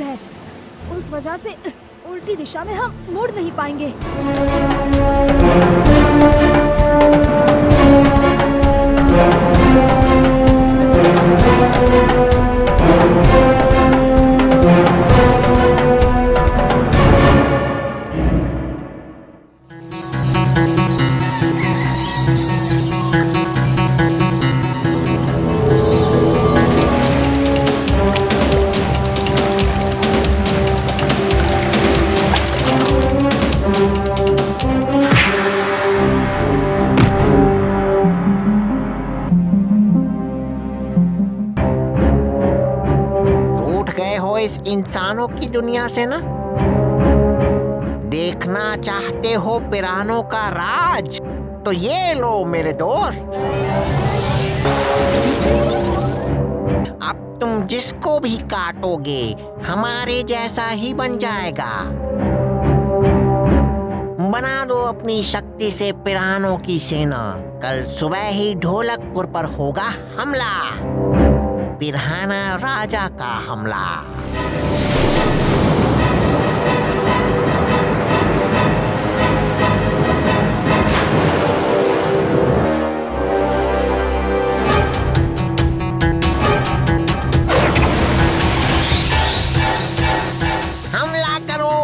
है, उस वजह से उल्टी दिशा में हम मुड़ नहीं पाएंगे। इस इंसानों की दुनिया से ना? देखना चाहते हो पिरानों का राज? तो ये लो मेरे दोस्त, अब तुम जिसको भी काटोगे हमारे जैसा ही बन जाएगा। बना दो अपनी शक्ति से पिरानों की सेना। कल सुबह ही ढोलकपुर पर होगा हमला, पिराना राजा का हमला। हमला करो।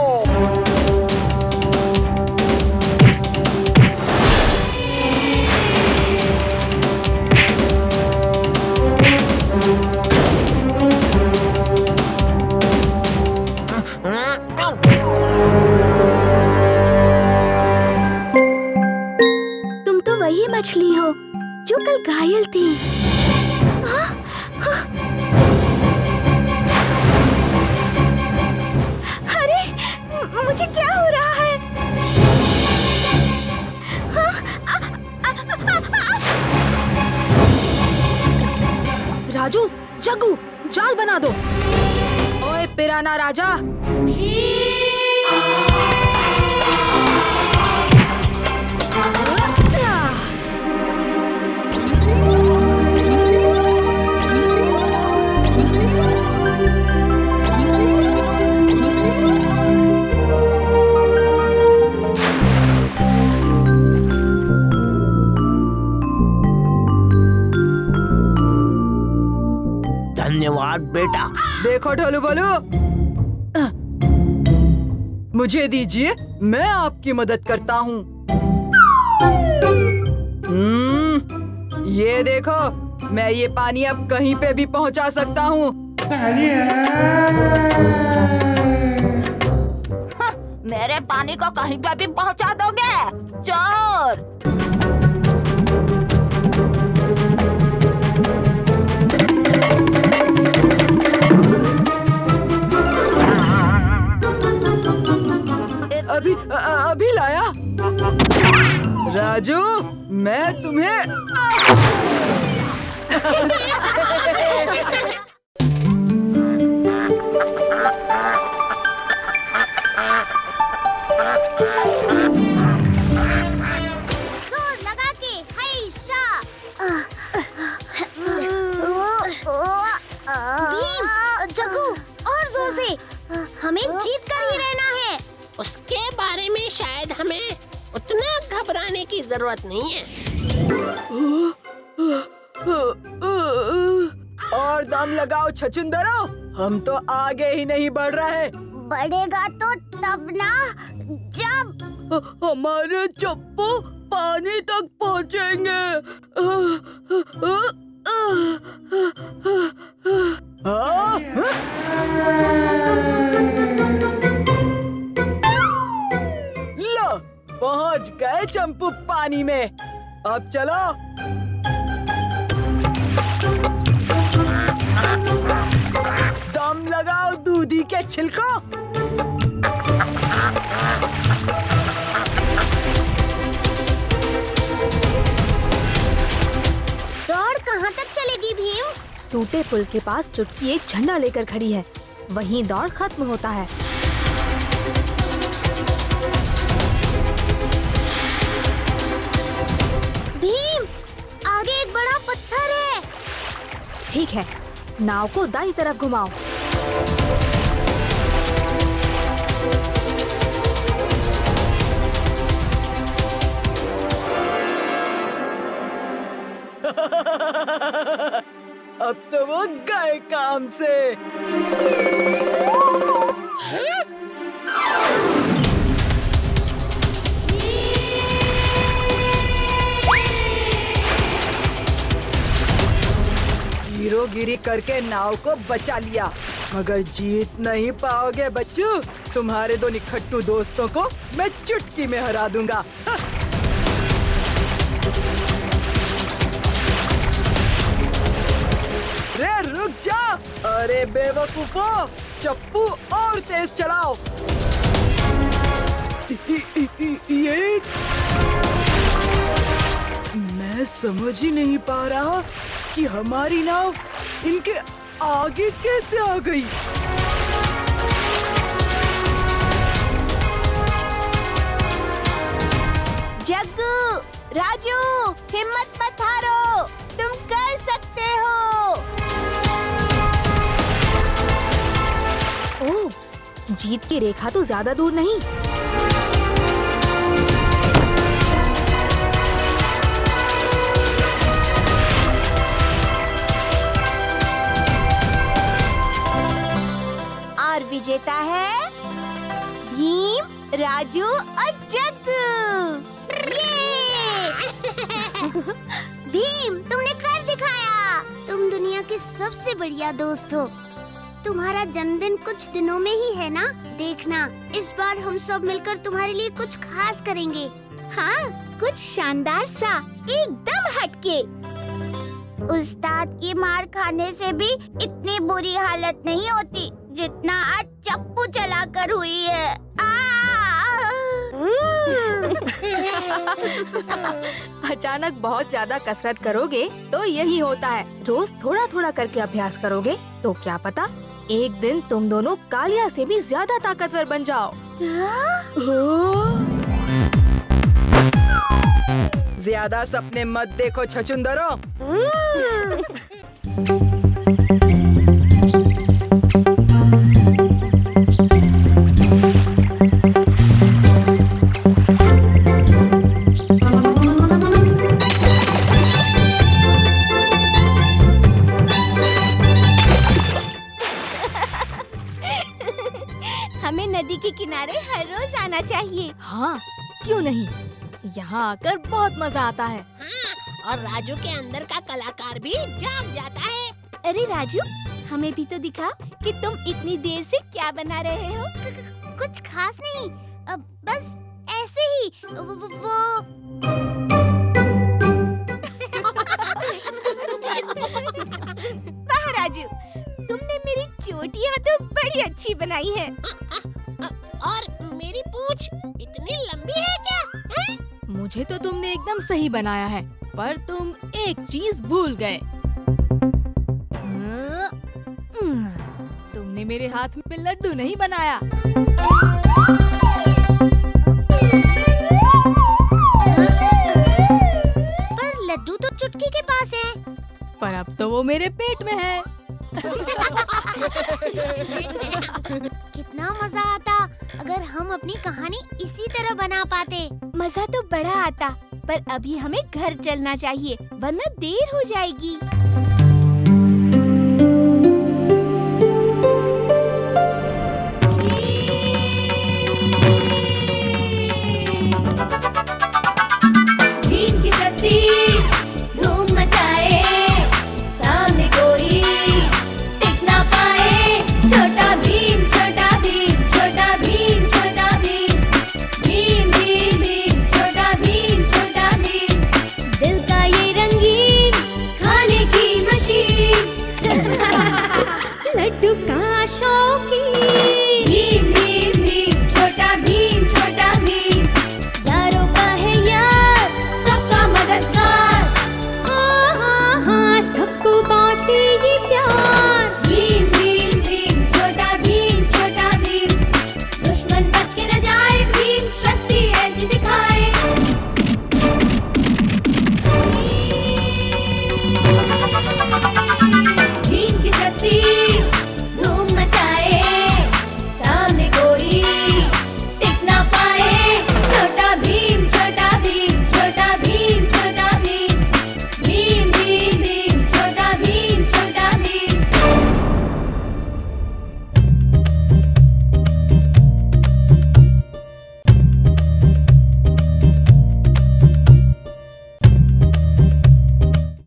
तुम तो वही मछली हो जो कल घायल थी। अरे मुझे क्या हो रहा है? राजू, जग्गू, जाल बना दो। ओए पिराना राजा, धन्यवाद बेटा। देखो ढोलू बोलू, मुझे दीजिए, मैं आपकी मदद करता हूँ। ये देखो, मैं ये पानी अब कहीं पे भी पहुँचा सकता हूँ। मेरे पानी को कहीं पे भी पहुंचा दोगे, चोर? अभी लाया। राजू, मैं तुम्हें जोर लगा के हैशा। भीम, जग्गू, और जोर से। हमें जीत कर ही रहना है। उसके बारे में शायद हमें उतना घबराने की जरूरत नहीं है। और दम लगाओ छछुंदरो, हम तो आगे ही नहीं बढ़ रहे। बढ़ेगा तो तब ना, जब हमारे चप्पू पानी तक पहुँचेंगे। लो, पहुँच गए चंपू पानी में। अब चलो। दम लगाओ दूधी के छिलको। दौड़ कहाँ तक चलेगी भीम? टूटे पुल के पास चुटकी एक झंडा लेकर खड़ी है, वहीं दौड़ खत्म होता है। भीम, आगे एक बड़ा पत्थर है। ठीक है, नाव को दाईं तरफ घुमाओ। दादागिरी करके नाव को बचा लिया, मगर जीत नहीं पाओगे बच्चू। तुम्हारे दो निखट्टू दोस्तों को मैं चुटकी में हरा दूंगा। रे रुक जा! अरे बेवकूफो, चप्पू और तेज चलाओ। ये मैं समझ ही नहीं पा रहा कि हमारी नाव इनके आगे कैसे आ गई। जग्गू, राजू, हिम्मत मत हारो, तुम कर सकते हो। ओह, जीत की रेखा तो ज्यादा दूर नहीं। और विजेता है भीम, राजू और जग्गू। भीम, तुमने कर दिखाया। तुम दुनिया के सबसे बढ़िया दोस्त हो। तुम्हारा जन्मदिन कुछ दिनों में ही है ना? देखना, इस बार हम सब मिलकर तुम्हारे लिए कुछ खास करेंगे। हाँ, कुछ शानदार सा, एकदम हटके। उस्ताद की मार खाने से भी इतनी बुरी हालत नहीं होती जितना आज चप्पू चलाकर हुई है। अचानक बहुत ज्यादा कसरत करोगे तो यही होता है। रोज थोड़ा थोड़ा करके अभ्यास करोगे तो क्या पता एक दिन तुम दोनों कालिया से भी ज्यादा ताकतवर बन जाओ। ज्यादा सपने मत देखो छछुंदरो। हमें नदी के किनारे हर रोज आना चाहिए। हाँ, क्यों नहीं? यहाँ आकर बहुत मजा आता है। हाँ, और राजू के अंदर का कलाकार भी जाग जाता है। अरे राजू, हमें भी तो दिखा कि तुम इतनी देर से क्या बना रहे हो। कुछ खास नहीं, बस ऐसे ही। वो वाह राजू, तुमने मेरी चोटियां तो बड़ी अच्छी बनाई है। और मेरी पूंछ इतनी लंबी है क्या? है? मुझे तो तुमने एकदम सही बनाया है, पर तुम एक चीज भूल गए। तुमने मेरे हाथ में लड्डू नहीं बनाया। पर लड्डू तो चुटकी के पास है। पर अब तो वो मेरे पेट में है। कितना मजा आता अगर हम अपनी कहानी इसी तरह बना पाते। मजा तो बड़ा आता, पर अभी हमें घर चलना चाहिए वरना देर हो जाएगी।